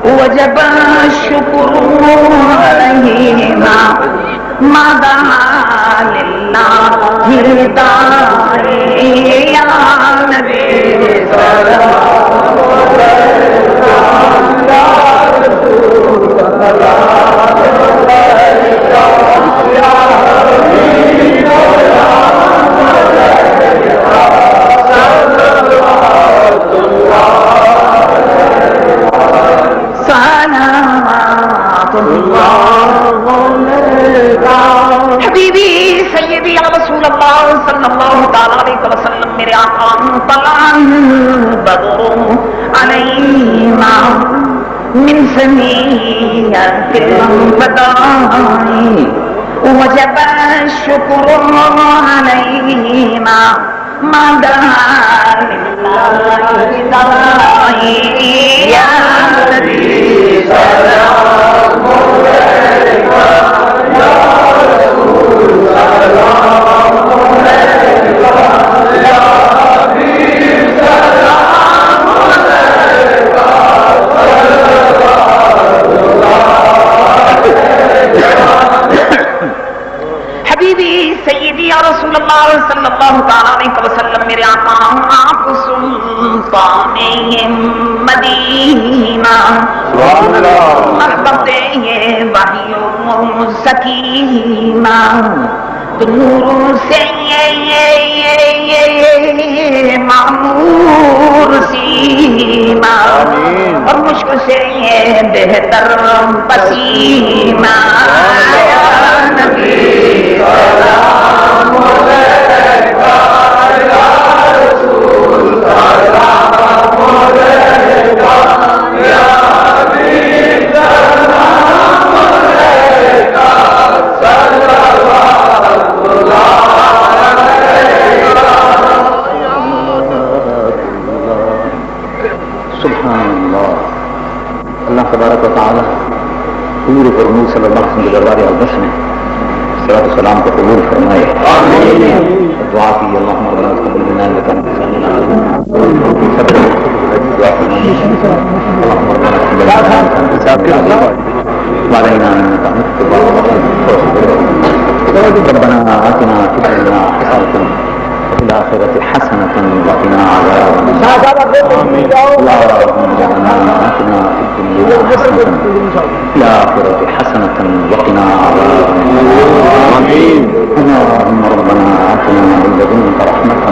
وجب الشكر عليهما ما دعا لله داعي يا نبي سلام عليك يا رسول الله يا حبيب حبیبی سیدی یا رسول اللہ صلی اللہ تعالی علیہ وسلم میرے آقا طلع بدر علینا من ثنیۃ الوداع وجب الشکر علینا ما دعا للہ داعی یا نبی سلام علیک یا رسول سلام علیک یا حبیب سلام علیک حبیبی سیدی یا رسول اللہ صلی اللہ تعالی علیہ وسلم میرے آقا آپ سلطان مدینہ محبت وحی و سکینہ تو نور سے معمور سیما اور مشک سے بہتر پسینہ یا نبی سلام علیک یا رسول سلام علیک یا حبیب سلام علیک صلوات اللہ علیک سبحان اللہ. اللہ تبارک و تعالی حضور فرمود صلی اللہ علیہ وسلم کے دربار اقدس میں صلاۃ السلام کو قبول فرمائے. دعا کی اللہم ربنا تقبل منا انک انت السمیع العلیم. وعلينا انك انت ربنا آتنا في الدنيا حسنة وفي الآخرة حسنة وقنا عذاب النار. اللهم ربنا آتنا في الدنيا حسنة وفي الآخرة حسنة وقنا عذاب النار. اللهم ربنا آتنا من لدنك رحمة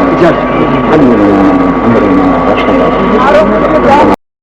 وهب لنا من أمرنا رشدا.